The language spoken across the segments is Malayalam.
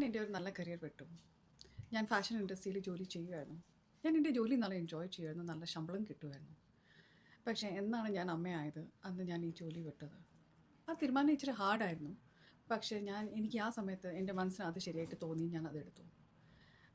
എൻ്റെ ഒരു നല്ല കരിയർ വിട്ടു. ഞാൻ ഫാഷൻ ഇൻഡസ്ട്രിയിൽ ജോലി ചെയ്യുമായിരുന്നു. ഞാൻ എൻ്റെ ജോലി നല്ല എൻജോയ് ചെയ്യുമായിരുന്നു, നല്ല ശമ്പളം കിട്ടുമായിരുന്നു. പക്ഷേ എന്നാണ് ഞാൻ അമ്മയായത്, അന്ന് ഞാൻ ഈ ജോലി വിട്ടത്. ആ തീരുമാനം ഇച്ചിരി ഹാർഡായിരുന്നു. പക്ഷേ എനിക്ക് ആ സമയത്ത് എൻ്റെ മനസ്സിനത് ശരിയായിട്ട് തോന്നി, ഞാൻ അതെടുത്തു.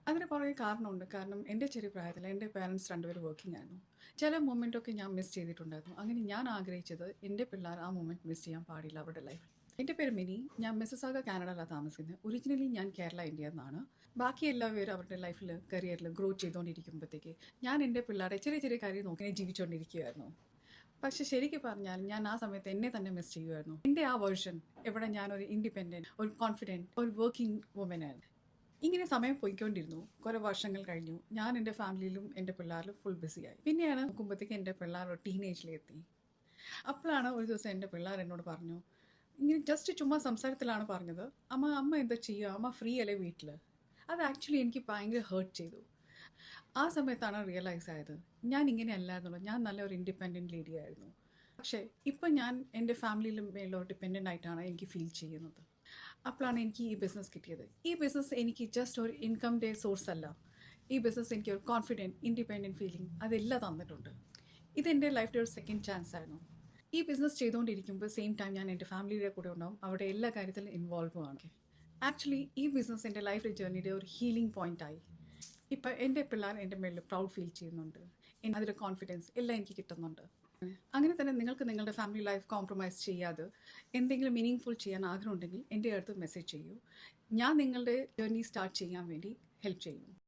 അതിന് കുറേ കാരണമുണ്ട്. കാരണം എൻ്റെ ചെറിയ പ്രായത്തിൽ എൻ്റെ പാരൻസ് രണ്ടുപേരും വർക്കിംഗ് ആയിരുന്നു. ചില മൊമെൻറ്റൊക്കെ ഞാൻ മിസ് ചെയ്തിട്ടുണ്ടായിരുന്നു. അങ്ങനെ ഞാൻ ആഗ്രഹിച്ചത് എൻ്റെ പിള്ളേർ ആ മൊമെൻറ്റ് മിസ് ചെയ്യാൻ പാടില്ല അവരുടെ ലൈഫിൽ. എൻ്റെ പേര് മിനി. ഞാൻ മിസ്സസാഗ കാനഡയിലാണ് താമസിക്കുന്നത്. ഒറിജിനലി ഞാൻ കേരള ഇന്ത്യയിൽ നിന്നാണ്. ബാക്കി എല്ലാവരും അവരുടെ ലൈഫിൽ കരിയറിൽ ഗ്രോ ചെയ്തുകൊണ്ടിരിക്കുമ്പോഴത്തേക്ക് ഞാൻ എൻ്റെ പിള്ളേരെ ചെറിയ ചെറിയ കാര്യം നോക്കി ജീവിച്ചുകൊണ്ടിരിക്കുകയായിരുന്നു. പക്ഷെ ശരിക്കും പറഞ്ഞാൽ ഞാൻ ആ സമയത്ത് എന്നെ തന്നെ മിസ് ചെയ്യുമായിരുന്നു. എൻ്റെ ആ വേർഷൻ എവിടെ ഞാനൊരു ഇൻഡിപെൻഡൻറ്റ്, ഒരു കോൺഫിഡൻറ്റ്, ഒരു വർക്കിംഗ് വുമനായിരുന്നു. ഇങ്ങനെ സമയം പോയിക്കൊണ്ടിരുന്നു. കുറേ വർഷങ്ങൾ കഴിഞ്ഞു. ഞാൻ എൻ്റെ ഫാമിലിയിലും എൻ്റെ പിള്ളേരിലും ഫുൾ ബിസിയായി. പിന്നെയാണ് നോക്കുമ്പോഴത്തേക്ക് എൻ്റെ പിള്ളേർ ഒരു ടീനേജിലെത്തി. അപ്പോഴാണ് ഒരു ദിവസം എൻ്റെ പിള്ളേർ എന്നോട് പറഞ്ഞു, ഇങ്ങനെ ജസ്റ്റ് ചുമ്മാ സംസാരത്തിലാണ് പറഞ്ഞത്, അമ്മ എന്താ ചെയ്യുക, അമ്മ ഫ്രീ അല്ലേ വീട്ടിൽ. അത് ആക്ച്വലി എനിക്ക് ഭയങ്കര ഹേർട്ട് ചെയ്തു. ആ സമയത്താണ് റിയലൈസ് ആയത്, ഞാൻ ഇങ്ങനെ അല്ലായിരുന്നുള്ളൂ. ഞാൻ നല്ലൊരു ഇൻഡിപെൻഡൻറ്റ് ലേഡി ആയിരുന്നു. പക്ഷേ ഇപ്പം ഞാൻ എൻ്റെ ഫാമിലിയിലും മേലോ ഡിപ്പെൻഡൻ്റ് ആയിട്ടാണ് എനിക്ക് ഫീൽ ചെയ്യുന്നത്. അപ്പോഴാണ് എനിക്ക് ഈ ബിസിനസ് കിട്ടിയത്. ഈ ബിസിനസ് എനിക്ക് ജസ്റ്റ് ഒരു ഇൻകം ഡേ സോഴ്സ് അല്ല. ഈ ബിസിനസ് എനിക്ക് ഒരു കോൺഫിഡൻറ്റ്, ഇൻഡിപെൻഡൻറ്റ് ഫീലിംഗ് അതെല്ലാം തന്നിട്ടുണ്ട്. ഇതെൻ്റെ ലൈഫിലെ ഒരു സെക്കൻഡ് ചാൻസ് ആയിരുന്നു. ഈ ബിസിനസ് ചെയ്തുകൊണ്ടിരിക്കുമ്പോൾ സെയിം ടൈം ഞാൻ എൻ്റെ ഫാമിലിയുടെ കൂടെ ഉണ്ടാവും, അവിടെ എല്ലാ കാര്യത്തിലും ഇൻവോൾവ് ആണ്. ആക്ച്വലി ഈ ബിസിനസ് എൻ്റെ ലൈഫ് ജേർണിയുടെ ഒരു ഹീലിംഗ് പോയിൻ്റായി. ഇപ്പം എൻ്റെ പിള്ളേർ എൻ്റെ മേളിൽ പ്രൗഡ് ഫീൽ ചെയ്യുന്നുണ്ട്. അതിൻ്റെ കോൺഫിഡൻസ് എല്ലാം എനിക്ക് കിട്ടുന്നുണ്ട്. അങ്ങനെ തന്നെ നിങ്ങൾക്ക് നിങ്ങളുടെ ഫാമിലി ലൈഫ് കോംപ്രമൈസ് ചെയ്യാതെ എന്തെങ്കിലും മീനിങ് ഫുൾ ചെയ്യാൻ ആഗ്രഹമുണ്ടെങ്കിൽ എൻ്റെ അടുത്ത് മെസ്സേജ് ചെയ്യൂ. ഞാൻ നിങ്ങളുടെ ജേർണി സ്റ്റാർട്ട് ചെയ്യാൻ വേണ്ടി ഹെൽപ്പ് ചെയ്യും.